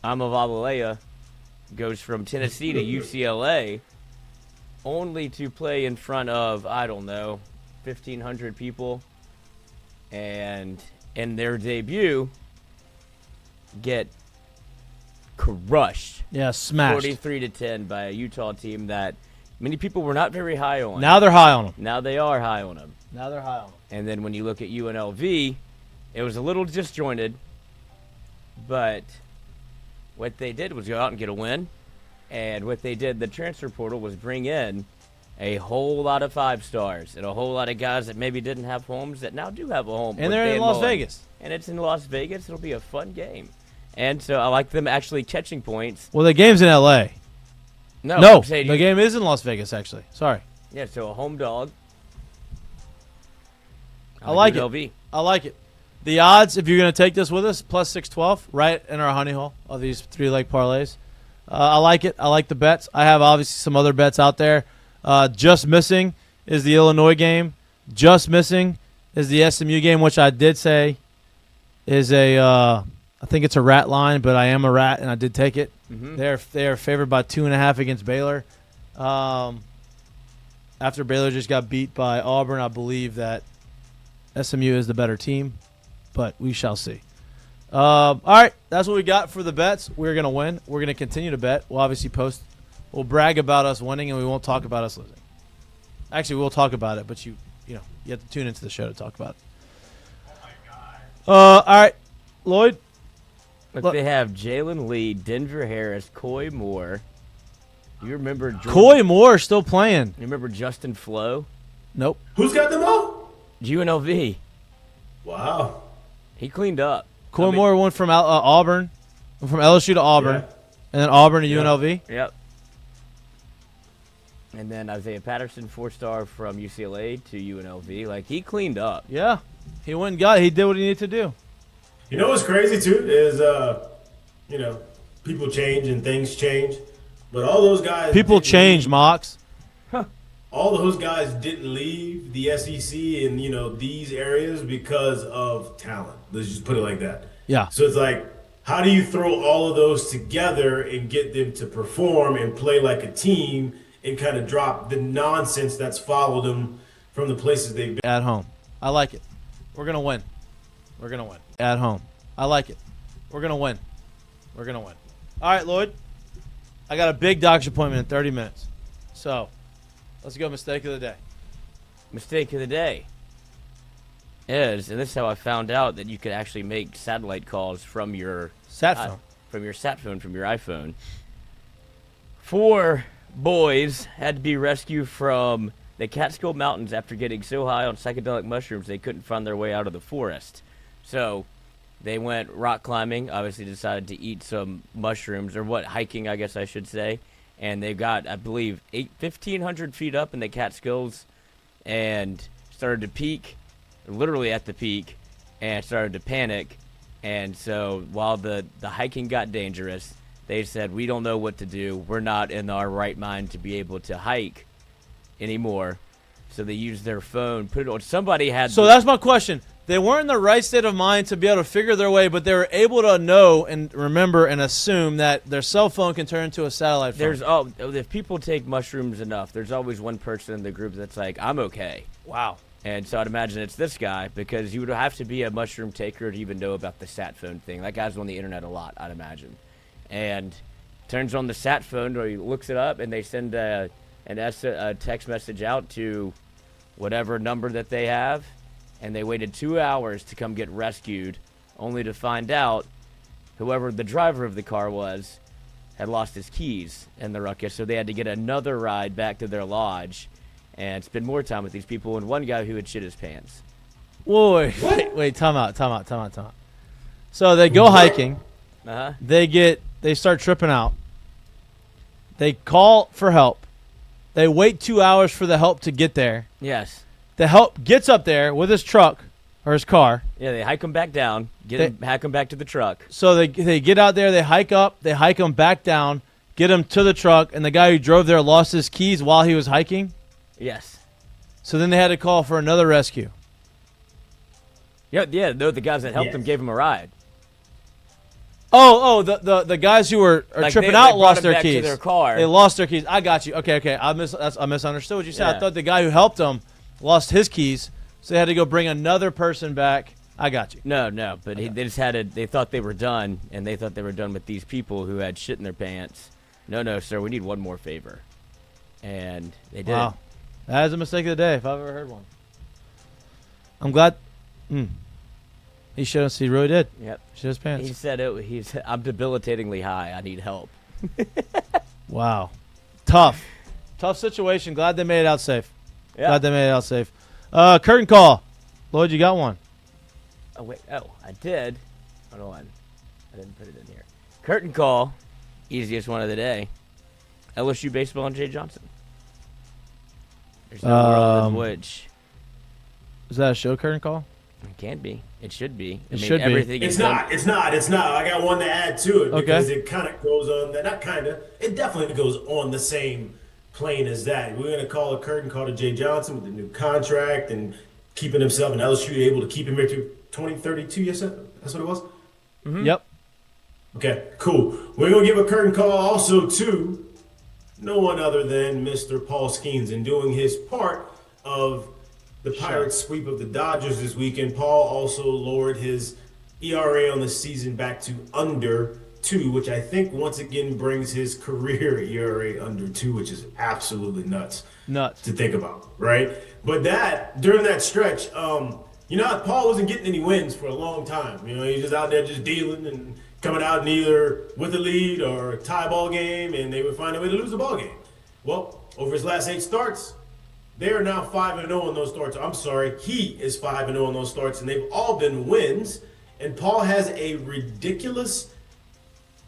Amavalaia, goes from Tennessee to UCLA only to play in front of, 1,500 people, and in their debut get crushed. Yeah, smashed. 43-10 by a Utah team that many people were not very high on. Now they're high on them. Now they are high on them. And then when you look at UNLV, it was a little disjointed, but what they did was go out and get a win. And what they did, the transfer portal, was bring in a whole lot of 5-stars and a whole lot of guys that maybe didn't have homes that now do have a home. And they're in Las Vegas. And it's in Las Vegas. It'll be a fun game. And so I like them actually catching points. Well, the game's in L.A. No, the game is in Las Vegas, actually. Sorry. Yeah, so a home dog. I like it. I like it. The odds, if you're going to take this with us, plus 612, right in our honey hole of these 3-leg parlays. I like it. I like the bets. I have obviously some other bets out there. Just missing is the Illinois game. Just missing is the SMU game, which I did say is I think it's a rat line, but I am a rat, and I did take it. Mm-hmm. They are favored by 2.5 against Baylor. After Baylor just got beat by Auburn, I believe that SMU is the better team, but we shall see. All right, that's what we got for the bets. We're going to win. We're going to continue to bet. We'll obviously we'll brag about us winning, and we won't talk about us losing. Actually, we'll talk about it, but you have to tune into the show to talk about it. All right, Lloyd. Look, they have Jalen Lee, Denver Harris, Coy Moore. You remember Coy Moore still playing? You remember Justin Flo? Nope. Who's got them all? UNLV. Wow. He cleaned up. Coy Moore went from Auburn, from LSU to Auburn, Yeah. and then Auburn to UNLV. Yep. And then Isaiah Patterson, 4-star from UCLA to UNLV. Like, he cleaned up. Yeah. He went and got it. He did what he needed to do. You know what's crazy too is people change and things change, but all those guys Change, Mox. all those guys didn't leave the SEC and these areas because of talent. Let's just put it like that. Yeah. So it's like, how do you throw all of those together and get them to perform and play like a team and kind of drop the nonsense that's followed them from the places they've been? At home. I like it. We're going to win. We're going to win. At home. I like it. We're going to win. We're going to win. All right, Lloyd. I got a big doctor's appointment in 30 minutes. So, let's go mistake of the day. Mistake of the day is, and this is how I found out that you could actually make satellite calls from your Sat phone. from your iPhone. 4 boys had to be rescued from the Catskill Mountains after getting so high on psychedelic mushrooms they couldn't find their way out of the forest. So they went rock climbing, obviously decided to eat some mushrooms, or hiking, I guess I should say. And they got, I believe, 1,500 feet up in the Catskills and started to peak, literally at the peak, and started to panic. And so while the hiking got dangerous, they said, we don't know what to do. We're not in our right mind to be able to hike anymore. So they used their phone, put it on. Somebody had. So that's my question. They weren't in the right state of mind to be able to figure their way, but they were able to know and remember and assume that their cell phone can turn into a satellite phone. If people take mushrooms enough, there's always one person in the group that's like, I'm okay. Wow. And so I'd imagine it's this guy, because you would have to be a mushroom taker to even know about the sat phone thing. That guy's on the internet a lot, I'd imagine. And turns on the sat phone, or he looks it up, and they send a text message out to whatever number that they have. And they waited 2 hours to come get rescued, only to find out whoever the driver of the car was had lost his keys in the ruckus. So they had to get another ride back to their lodge and spend more time with these people, and one guy who had shit his pants. Wait, time out. So they go hiking. Uh-huh. They start tripping out. They call for help. They wait 2 hours for the help to get there. Yes. The help gets up there with his truck or his car. Yeah, they hike him back down, hack him back to the truck. So they get out there, they hike up, they hike him back down, get him to the truck, and the guy who drove there lost his keys while he was hiking. Yes. So then they had to call for another rescue. Yeah, no, the guys that helped him gave him a ride. The guys who were tripping out lost their keys. To their car. They lost their keys. I got you. Okay. I misunderstood what you said. Yeah. I thought the guy who helped them lost his keys, so they had to go bring another person back. I got you. No, but they just they thought they were done, and they thought they were done with these people who had shit in their pants. No, sir, we need one more favor. And they did. Wow. That is a mistake of the day, if I've ever heard one. I'm glad. He showed us. He really did. Yep. Shit his pants. He said I'm debilitatingly high. I need help. Wow. Tough situation. Glad they made it out safe. Yeah. Glad they made it out safe. Curtain call. Lloyd, you got one. Oh, wait. Oh, I did. Hold on. I didn't put it in here. Curtain call. Easiest one of the day. LSU baseball and Jay Johnson. There's no world in which. Is that a show curtain call? It can be. It should be. It should be. Everything It's not. I got one to add to it because Okay. it kind of goes on. Not kind of. It definitely goes on the same plane as that. We're going to call a curtain call to Jay Johnson with the new contract and keeping himself and LSU able to keep him here to 2032. You said that's what it was. Mm-hmm. Yep. Okay, cool. We're gonna give a curtain call also to no one other than Mr. Paul Skeens in doing his part of the Pirates sweep of the Dodgers this weekend. Paul also lowered his ERA on the season back to under 2, which I think once again brings his career ERA under 2, which is absolutely nuts to think about, right? But during that stretch, Paul wasn't getting any wins for a long time. He was just out there just dealing and coming out and either with a lead or a tie ball game, and they would find a way to lose the ball game. Well, over his last 8 starts, they are now 5-0 in those starts. I'm sorry, he is 5-0 in those starts, and they've all been wins. And Paul has a ridiculous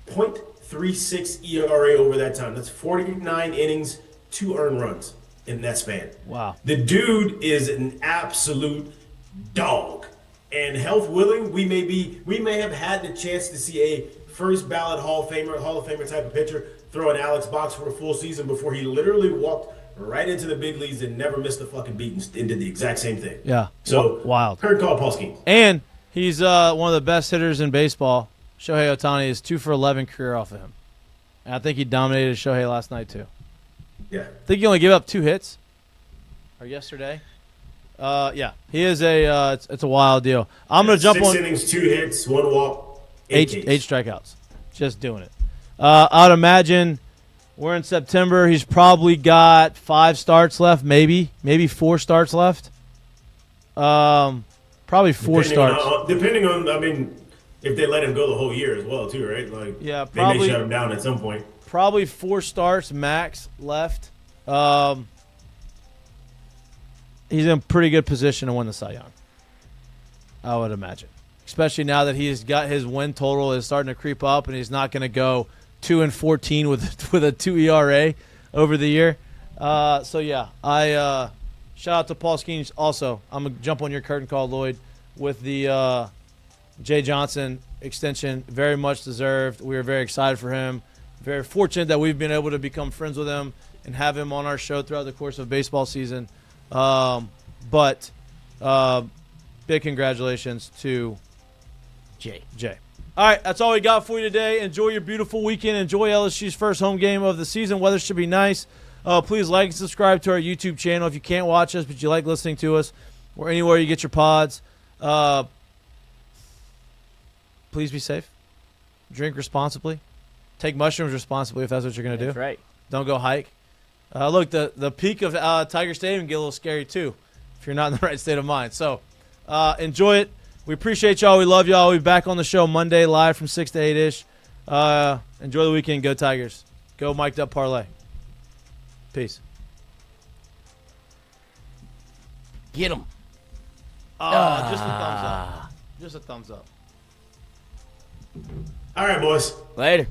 .36 ERA over that time. That's 49 innings, 2 earned runs in that span. Wow. The dude is an absolute dog. And health willing, we may have had the chance to see a first ballot Hall of Famer type of pitcher throw an Alex Box for a full season before he literally walked right into the big leagues and never missed a fucking beat and did the exact same thing. Yeah. So wild. Curtain call, Paul Skeens. And he's one of the best hitters in baseball. Shohei Ohtani is 2 for 11 career off of him. And I think he dominated Shohei last night too. Yeah. I think he only gave up 2 hits. Or yesterday. Yeah, he is it's a wild deal. I'm going to jump 6 on 6 innings, 2 hits, 1 walk, 8 strikeouts. Just doing it. I'd imagine we're in September. He's probably got 5 starts left, maybe 4 starts left. Probably 4 starts. Depending on, if they let him go the whole year as well, too, right? Yeah, probably. They may shut him down at some point. Probably 4 starts max left. He's in a pretty good position to win the Cy Young, I would imagine. Especially now that he's got his win total is starting to creep up, and he's not going to go 2-14 with a 2 ERA over the year. So yeah, I shout out to Paul Skeens. Also, I'm gonna jump on your curtain call, Lloyd, with the Jay Johnson extension. Very much deserved. We are very excited for him. Very fortunate that we've been able to become friends with him and have him on our show throughout the course of baseball season. But big congratulations to Jay. All right, that's all we got for you today. Enjoy your beautiful weekend. Enjoy LSU's first home game of the season. Weather should be nice. Please like and subscribe to our YouTube channel if you can't watch us, but you like listening to us, or anywhere you get your pods. Please be safe. Drink responsibly. Take mushrooms responsibly if that's what you're going to do. That's right. Don't go hike. Look, the peak of Tiger Stadium can get a little scary, too, if you're not in the right state of mind. So enjoy it. We appreciate y'all. We love y'all. We'll be back on the show Monday live from 6 to 8-ish. Enjoy the weekend. Go Tigers. Go Mik'd Up Parlay. Peace. Get him. Just a thumbs up. Just a thumbs up. All right, boys. Later.